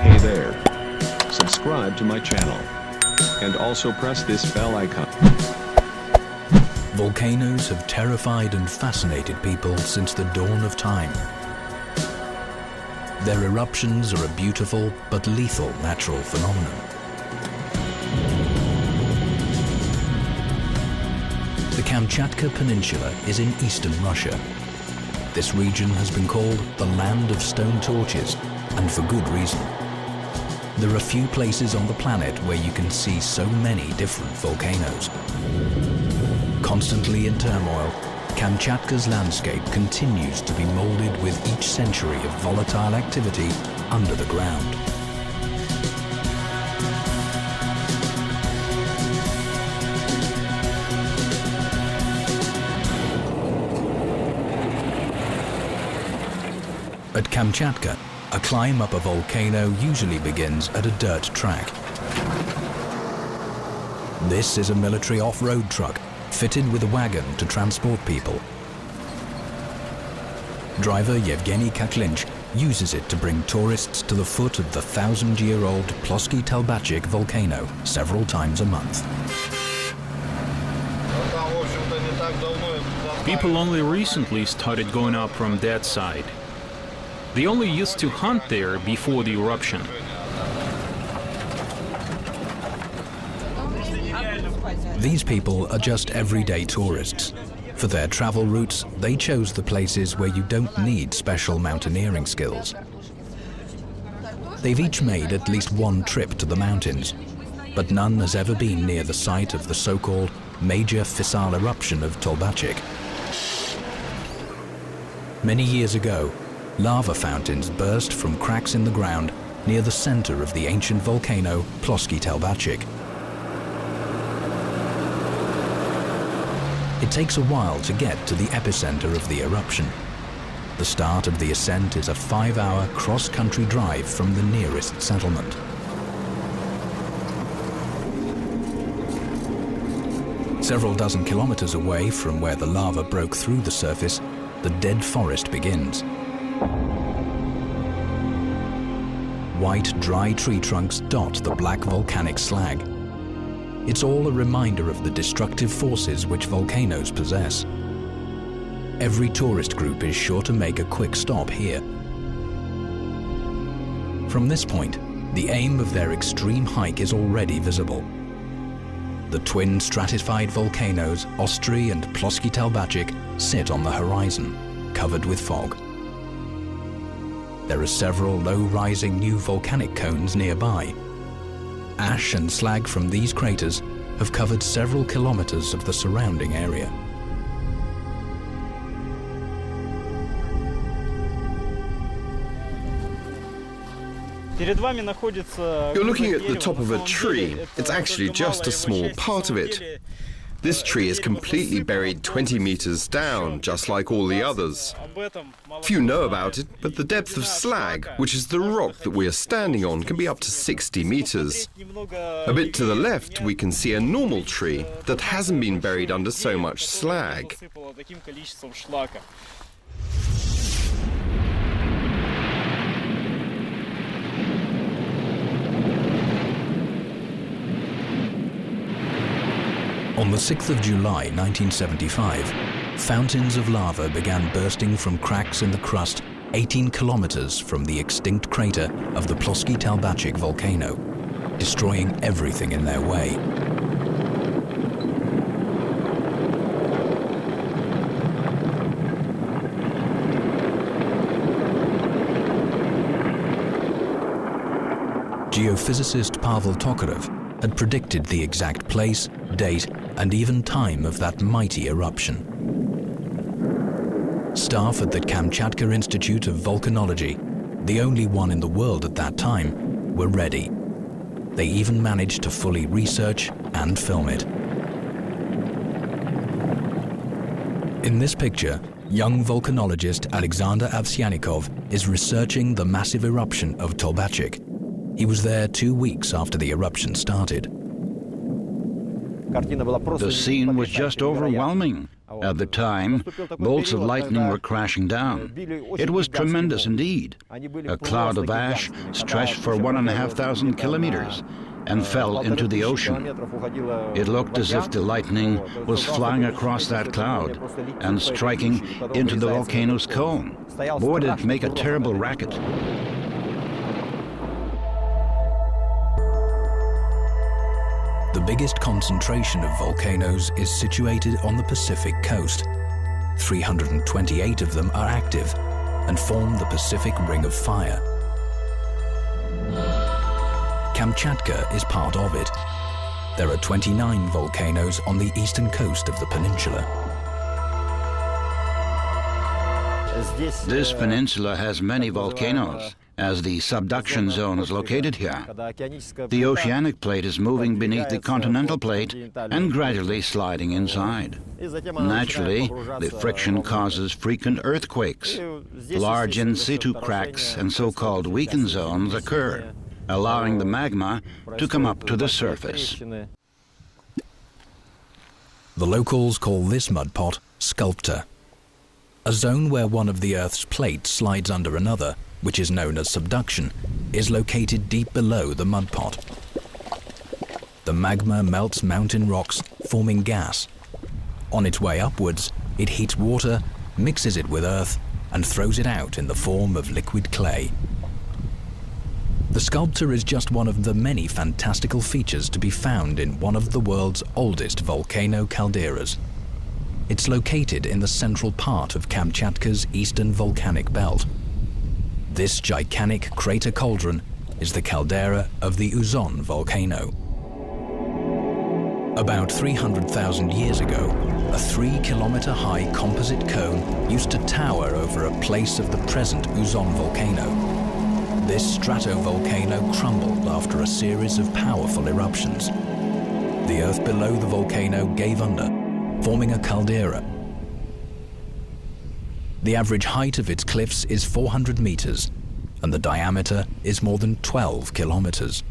Hey there. Subscribe to my channel. And also press this bell icon. Volcanoes have terrified and fascinated people since the dawn of time. Their eruptions are a beautiful but lethal natural phenomenon. The Kamchatka Peninsula is in eastern Russia. This region has been called the land of stone torches, and for good reason. There are few places on the planet where you can see so many different volcanoes. Constantly in turmoil, Kamchatka's landscape continues to be molded with each century of volatile activity under the ground. At Kamchatka, a climb up a volcano usually begins at a dirt track. This is a military off-road truck fitted with a wagon to transport people. Driver Yevgeny Kaklinch uses it to bring tourists to the foot of the 1,000-year-old Plosky Telbachik volcano several times a month. People only recently started going up from that side. They only used to hunt there before the eruption. These people are just everyday tourists. For their travel routes, they chose the places where you don't need special mountaineering skills. They've each made at least one trip to the mountains, but none has ever been near the site of the so-called major fissile eruption of Tolbachik. Many years ago, lava fountains burst from cracks in the ground near the center of the ancient volcano Plosky Telbachik. It takes a while to get to the epicenter of the eruption. The start of the ascent is a 5-hour cross-country drive from the nearest settlement. Several dozen kilometers away from where the lava broke through the surface, the dead forest begins. White, dry tree trunks dot the black volcanic slag. It's all a reminder of the destructive forces which volcanoes possess. Every tourist group is sure to make a quick stop here. From this point, the aim of their extreme hike is already visible. The twin stratified volcanoes Ostry and Plosky Telbachik sit on the horizon, covered with fog. There are several low-rising new volcanic cones nearby. Ash and slag from these craters have covered several kilometers of the surrounding area. You're looking at the top of a tree. It's actually just a small part of it. This tree is completely buried 20 meters down, just like all the others. Few know about it, but the depth of slag, which is the rock that we are standing on, can be up to 60 meters. A bit to the left, we can see a normal tree that hasn't been buried under so much slag. On the 6th of July 1975, fountains of lava began bursting from cracks in the crust 18 kilometers from the extinct crater of the Plosky Telbachik volcano, destroying everything in their way. Geophysicist Pavel Tokarev had predicted the exact place, date, and even time of that mighty eruption. Staff at the Kamchatka Institute of Volcanology, the only one in the world at that time, were ready. They even managed to fully research and film it. In this picture, young volcanologist Alexander Avsyanikov is researching the massive eruption of Tolbachik. He was there 2 weeks after the eruption started. The scene was just overwhelming. At the time, bolts of lightning were crashing down. It was tremendous indeed. A cloud of ash stretched for 1,500 kilometers and fell into the ocean. It looked as if the lightning was flying across that cloud and striking into the volcano's cone. Boy, did it make a terrible racket. The biggest concentration of volcanoes is situated on the Pacific coast. 328 of them are active and form the Pacific Ring of Fire. Kamchatka is part of it. There are 29 volcanoes on the eastern coast of the peninsula. This peninsula has many volcanoes, as the subduction zone is located here. The oceanic plate is moving beneath the continental plate and gradually sliding inside. Naturally, the friction causes frequent earthquakes. Large in situ cracks and so-called weakened zones occur, allowing the magma to come up to the surface. The locals call this mud pot sculptor. A zone where one of the Earth's plates slides under another, which is known as subduction, is located deep below the mud pot. The magma melts mountain rocks, forming gas. On its way upwards, it heats water, mixes it with earth, and throws it out in the form of liquid clay. The sculptor is just one of the many fantastical features to be found in one of the world's oldest volcano calderas. It's located in the central part of Kamchatka's eastern volcanic belt. This gigantic crater cauldron is the caldera of the Uzon volcano. About 300,000 years ago, a 3-kilometer-high composite cone used to tower over a place of the present Uzon volcano. This stratovolcano crumbled after a series of powerful eruptions. The earth below the volcano gave under, forming a caldera. The average height of its cliffs is 400 meters, and the diameter is more than 12 kilometers.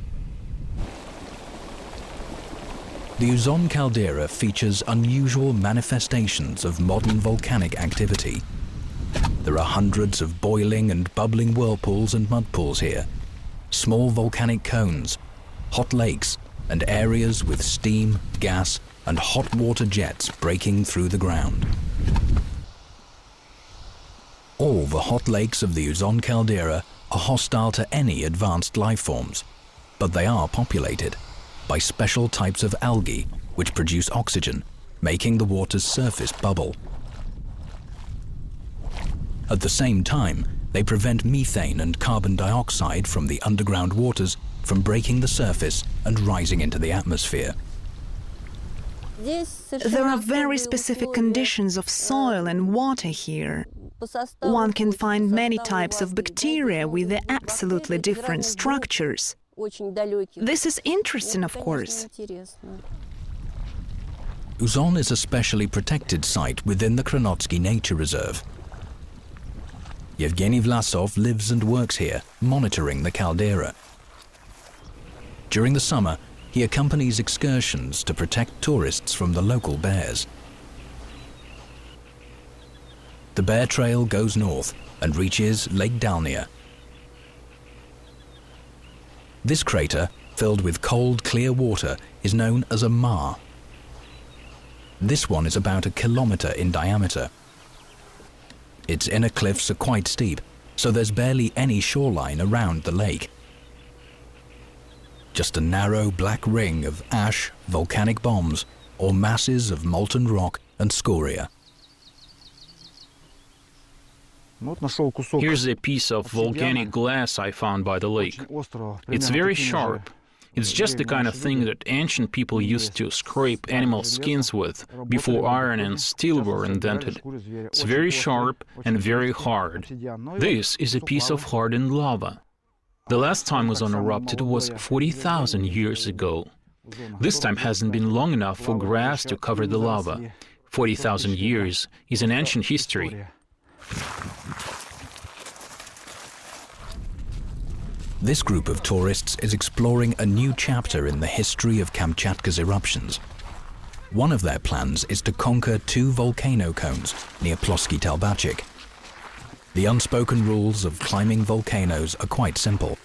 The Uzon caldera features unusual manifestations of modern volcanic activity. There are hundreds of boiling and bubbling whirlpools and mud pools here, small volcanic cones, hot lakes, and areas with steam, gas, and hot water jets breaking through the ground. All the hot lakes of the Uzon caldera are hostile to any advanced life forms, but they are populated by special types of algae which produce oxygen, making the water's surface bubble. At the same time, they prevent methane and carbon dioxide from the underground waters from breaking the surface and rising into the atmosphere. There are very specific conditions of soil and water here. One can find many types of bacteria with absolutely different structures. This is interesting, of course. Uzon is a specially protected site within the Kronotsky Nature Reserve. Yevgeny Vlasov lives and works here, monitoring the caldera. During the summer, he accompanies excursions to protect tourists from the local bears. The bear trail goes north and reaches Lake Dalnia. This crater, filled with cold, clear water, is known as a maar. This one is about 1 kilometer in diameter. Its inner cliffs are quite steep, so there's barely any shoreline around the lake. Just a narrow black ring of ash, volcanic bombs, or masses of molten rock and scoria. Here's a piece of volcanic glass I found by the lake. It's very sharp. It's just the kind of thing that ancient people used to scrape animal skins with before iron and steel were invented. It's very sharp and very hard. This is a piece of hardened lava. The last time Uzon erupted was 40,000 years ago. This time hasn't been long enough for grass to cover the lava. 40,000 years is an ancient history. This group of tourists is exploring a new chapter in the history of Kamchatka's eruptions. One of their plans is to conquer 2 volcano cones near Ploski Telbacic. The unspoken rules of climbing volcanoes are quite simple.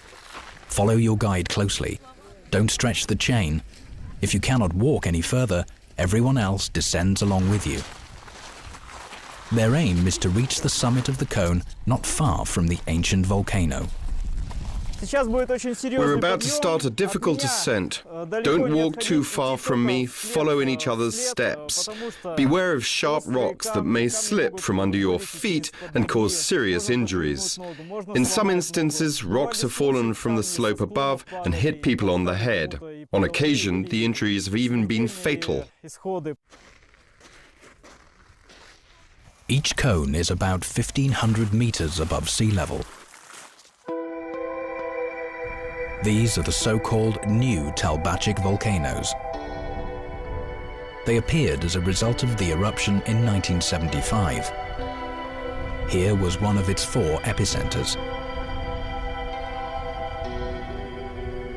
Follow your guide closely. Don't stretch the chain. If you cannot walk any further, everyone else descends along with you. Their aim is to reach the summit of the cone not far from the ancient volcano. We're about to start a difficult ascent. Don't walk too far from me, follow in each other's steps. Beware of sharp rocks that may slip from under your feet and cause serious injuries. In some instances, rocks have fallen from the slope above and hit people on the head. On occasion, the injuries have even been fatal. Each cone is about 1,500 meters above sea level. These are the so-called new Telbacic volcanoes. They appeared as a result of the eruption in 1975. Here was one of its 4 epicenters.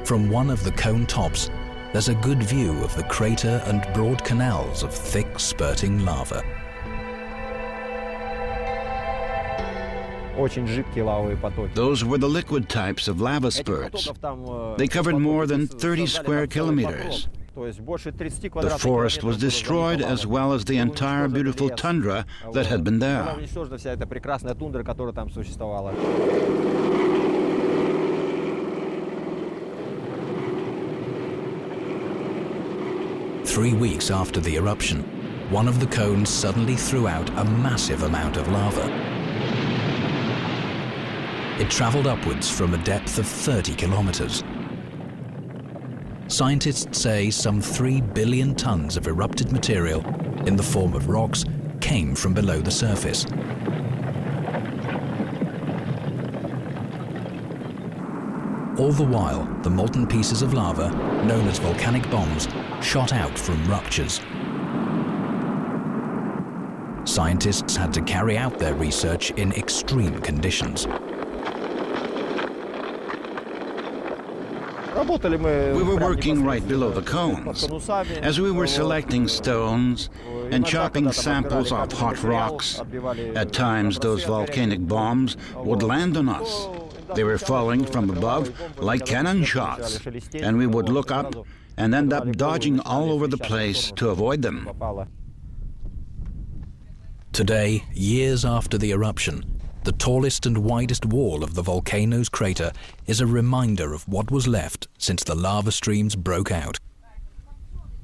From one of the cone tops, there's a good view of the crater and broad canals of thick, spurting lava. Those were the liquid types of lava spurts. They covered more than 30 square kilometers. The forest was destroyed as well as the entire beautiful tundra that had been there. Three weeks after the eruption, one of the cones suddenly threw out a massive amount of lava. It traveled upwards from a depth of 30 kilometers. Scientists say some 3 billion tons of erupted material in the form of rocks came from below the surface. All the while, the molten pieces of lava, known as volcanic bombs, shot out from ruptures. Scientists had to carry out their research in extreme conditions. We were working right below the cones. As we were selecting stones and chopping samples off hot rocks, at times those volcanic bombs would land on us. They were falling from above like cannon shots, and we would look up and end up dodging all over the place to avoid them. Today, years after the eruption, the tallest and widest wall of the volcano's crater is a reminder of what was left since the lava streams broke out.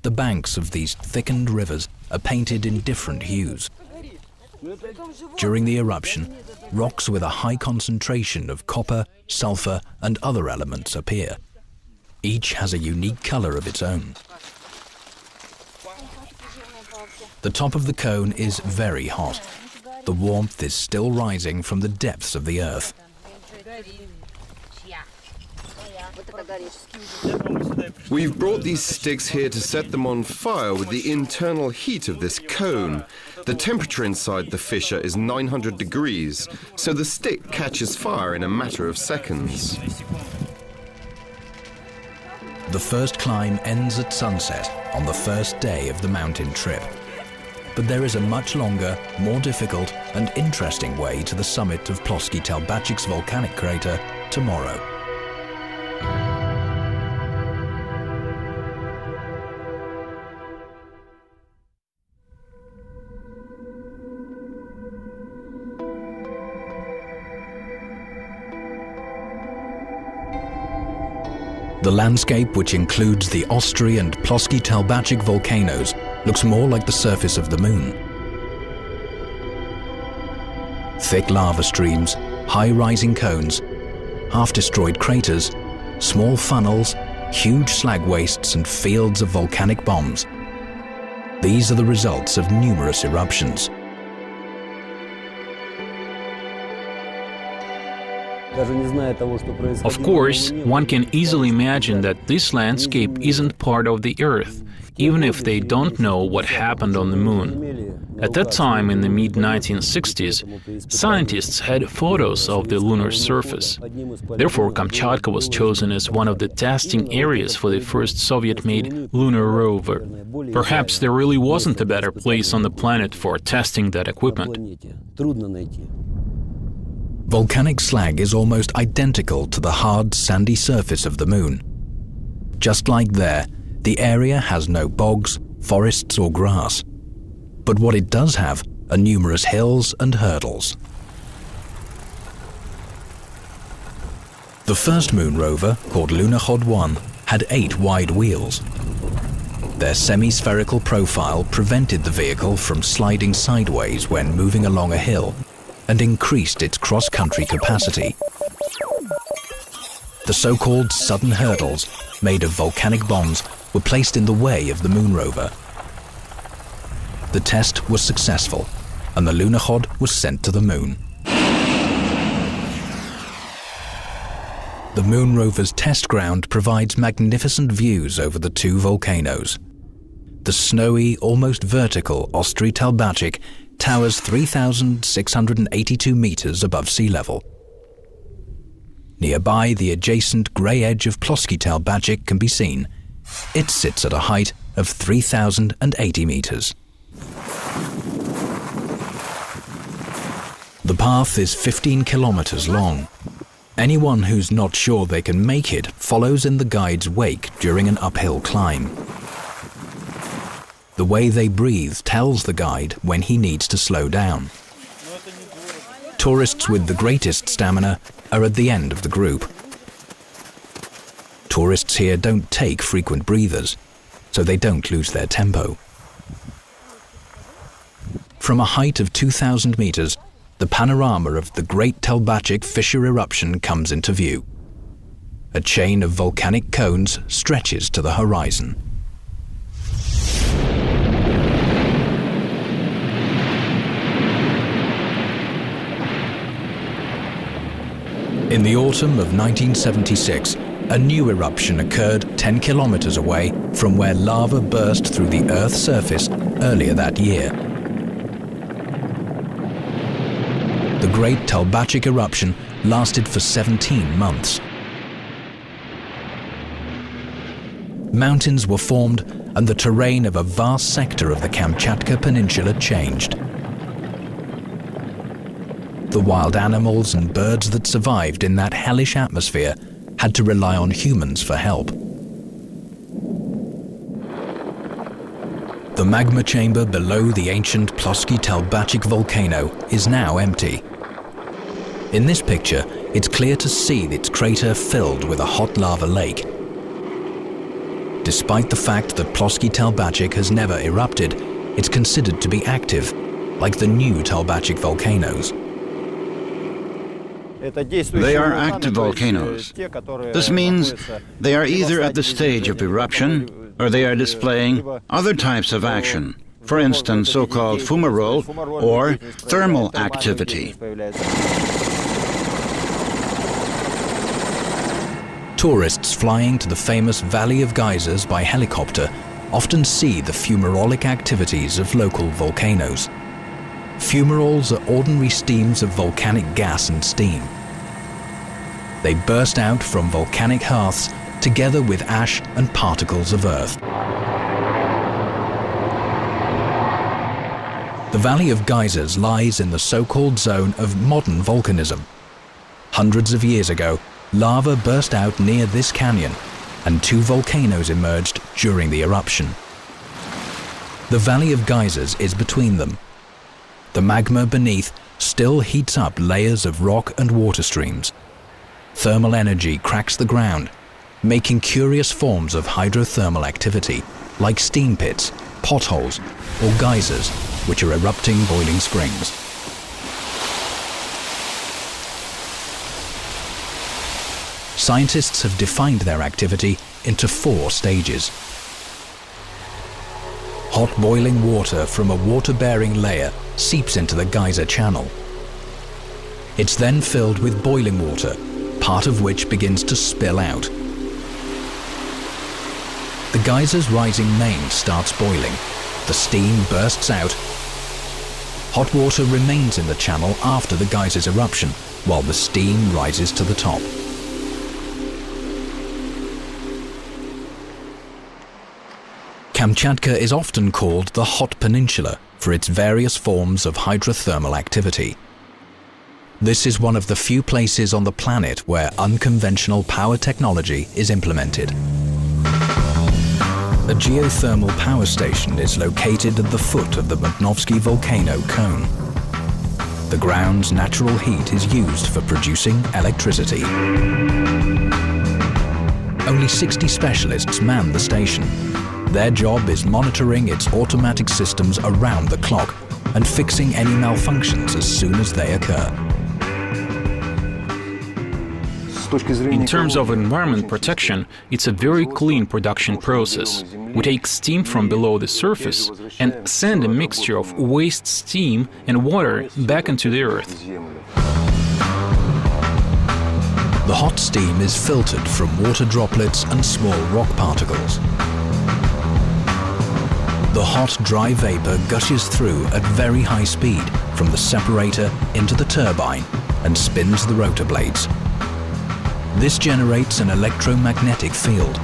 The banks of these thickened rivers are painted in different hues. During the eruption, rocks with a high concentration of copper, sulfur, and other elements appear. Each has a unique color of its own. The top of the cone is very hot. The warmth is still rising from the depths of the earth. We've brought these sticks here to set them on fire with the internal heat of this cone. The temperature inside the fissure is 900 degrees, so the stick catches fire in a matter of seconds. The first climb ends at sunset on the first day of the mountain trip. But there is a much longer, more difficult and interesting way to the summit of Ploski Telbacic's volcanic crater tomorrow. The landscape, which includes the Ostry and Ploski Telbacic volcanoes, looks more like the surface of the moon. Thick lava streams, high-rising cones, half-destroyed craters, small funnels, huge slag wastes and fields of volcanic bombs. These are the results of numerous eruptions. Of course, one can easily imagine that this landscape isn't part of the Earth, even if they don't know what happened on the Moon. At that time, in the mid-1960s, scientists had photos of the lunar surface. Therefore, Kamchatka was chosen as one of the testing areas for the first Soviet-made lunar rover. Perhaps there really wasn't a better place on the planet for testing that equipment. Volcanic slag is almost identical to the hard, sandy surface of the Moon. Just like there, the area has no bogs, forests or grass. But what it does have are numerous hills and hurdles. The first Moon rover, called Lunokhod 1, had 8 wide wheels. Their semi-spherical profile prevented the vehicle from sliding sideways when moving along a hill and increased its cross-country capacity. The so-called sudden hurdles, made of volcanic bonds, were placed in the way of the Moon rover. The test was successful, and the Lunokhod was sent to the Moon. The Moon rover's test ground provides magnificent views over the 2 volcanoes. The snowy, almost vertical Ostry Talbachik towers 3,682 meters above sea level. Nearby, the adjacent grey edge of Ploski Talbachik can be seen. It sits at a height of 3,080 meters. The path is 15 kilometers long. Anyone who's not sure they can make it follows in the guide's wake during an uphill climb. The way they breathe tells the guide when he needs to slow down. Tourists with the greatest stamina are at the end of the group. Tourists here don't take frequent breathers, so they don't lose their tempo. From a height of 2,000 meters, the panorama of the Great Talbachik fissure eruption comes into view. A chain of volcanic cones stretches to the horizon. In the autumn of 1976, a new eruption occurred 10 kilometers away from where lava burst through the Earth's surface earlier that year. The Great Talbachik eruption lasted for 17 months. Mountains were formed and the terrain of a vast sector of the Kamchatka Peninsula changed. The wild animals and birds that survived in that hellish atmosphere had to rely on humans for help. The magma chamber below the ancient Ploski Talbachik volcano is now empty. In this picture, it's clear to see its crater filled with a hot lava lake. Despite the fact that Ploski Talbachik has never erupted, it's considered to be active, like the new Talbachik volcanoes. They are active volcanoes. This means they are either at the stage of eruption or they are displaying other types of action, for instance, so-called fumarole or thermal activity. Tourists flying to the famous Valley of Geysers by helicopter often see the fumarolic activities of local volcanoes. Fumaroles are ordinary streams of volcanic gas and steam. They burst out from volcanic hearths together with ash and particles of earth. The Valley of Geysers lies in the so-called zone of modern volcanism. Hundreds of years ago, lava burst out near this canyon, and 2 volcanoes emerged during the eruption. The Valley of Geysers is between them. The magma beneath still heats up layers of rock and water streams. Thermal energy cracks the ground, making curious forms of hydrothermal activity, like steam pits, potholes, or geysers, which are erupting boiling springs. Scientists have defined their activity into 4 stages. Hot boiling water from a water-bearing layer seeps into the geyser channel. It's then filled with boiling water, part of which begins to spill out. The geyser's rising main starts boiling. The steam bursts out. Hot water remains in the channel after the geyser's eruption, while the steam rises to the top. Kamchatka is often called the Hot Peninsula for its various forms of hydrothermal activity. This is one of the few places on the planet where unconventional power technology is implemented. A geothermal power station is located at the foot of the Magnovsky volcano cone. The ground's natural heat is used for producing electricity. Only 60 specialists man the station. Their job is monitoring its automatic systems around the clock and fixing any malfunctions as soon as they occur. In terms of environment protection, it's a very clean production process. We take steam from below the surface and send a mixture of waste steam and water back into the earth. The hot steam is filtered from water droplets and small rock particles. The hot, dry vapor gushes through at very high speed from the separator into the turbine and spins the rotor blades. This generates an electromagnetic field.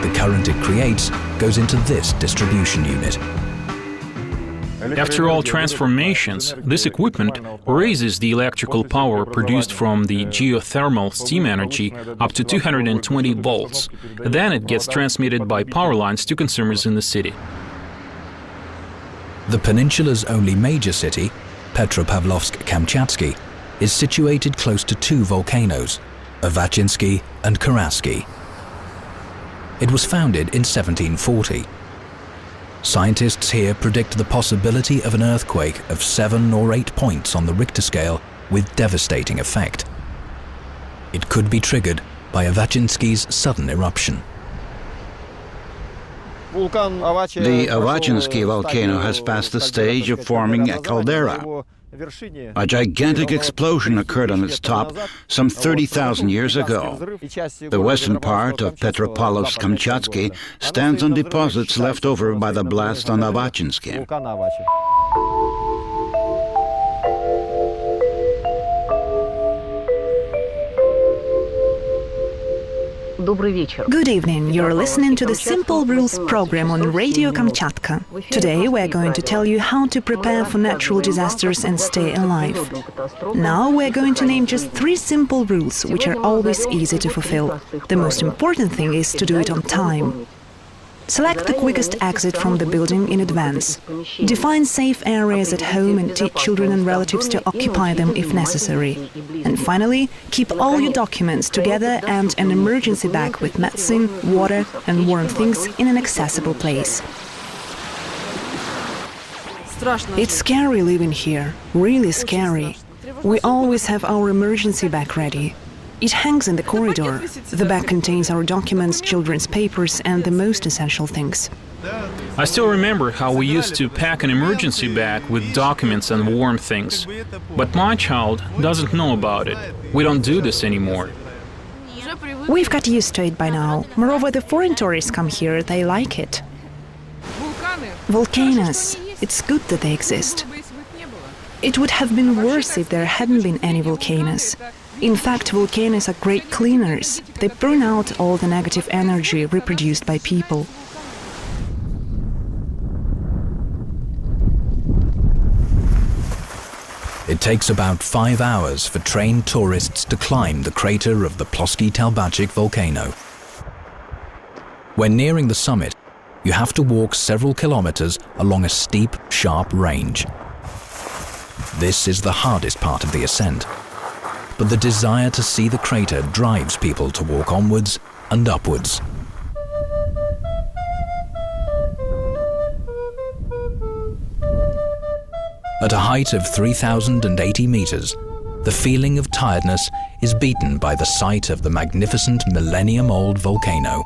The current it creates goes into this distribution unit. After all transformations, this equipment raises the electrical power produced from the geothermal steam energy up to 220 volts. Then it gets transmitted by power lines to consumers in the city. The peninsula's only major city, Petropavlovsk-Kamchatsky, is situated close to two volcanoes, Avachinsky and Karaski. It was founded in 1740. Scientists here predict the possibility of an earthquake of 7 or 8 points on the Richter scale with devastating effect. It could be triggered by Avachinsky's sudden eruption. The Avachinsky volcano has passed the stage of forming a caldera. A gigantic explosion occurred on its top some 30,000 years ago. The western part of Petropavlovsk-Kamchatsky stands on deposits left over by the blast on Avachinsky. Good evening, you're listening to the Simple Rules program on Radio Kamchatka. Today we're going to tell you how to prepare for natural disasters and stay alive. Now we're going to name just 3 simple rules which are always easy to fulfill. The most important thing is to do it on time. Select the quickest exit from the building in advance. Define safe areas at home and teach children and relatives to occupy them if necessary. And finally, keep all your documents together and an emergency bag with medicine, water and warm things in an accessible place. It's scary living here, really scary. We always have our emergency bag ready. It hangs in the corridor. The bag contains our documents, children's papers and the most essential things. I still remember how we used to pack an emergency bag with documents and warm things. But my child doesn't know about it. We don't do this anymore. We've got used to it by now. Moreover, the foreign tourists come here, they like it. Volcanoes. It's good that they exist. It would have been worse if there hadn't been any volcanoes. In fact, volcanoes are great cleaners. They burn out all the negative energy reproduced by people. It takes about 5 hours for trained tourists to climb the crater of the Plosky Talbachik volcano. When nearing the summit, you have to walk several kilometers along a steep, sharp range. This is the hardest part of the ascent. But the desire to see the crater drives people to walk onwards and upwards. At a height of 3,080 meters, the feeling of tiredness is beaten by the sight of the magnificent millennium-old volcano.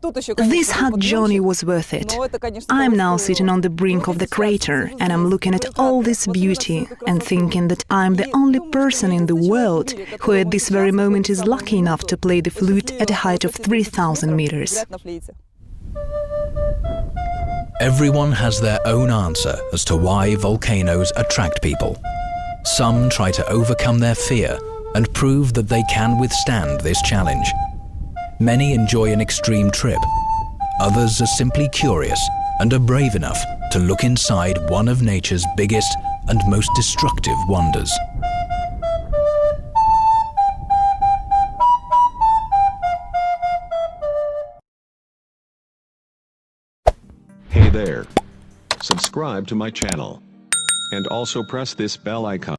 This hot journey was worth it. I'm now sitting on the brink of the crater and I'm looking at all this beauty and thinking that I'm the only person in the world who at this very moment is lucky enough to play the flute at a height of 3,000 meters. Everyone has their own answer as to why volcanoes attract people. Some try to overcome their fear and prove that they can withstand this challenge. Many enjoy an extreme trip. Others are simply curious and are brave enough to look inside one of nature's biggest and most destructive wonders. Hey there. Subscribe to my channel. And also press this bell icon.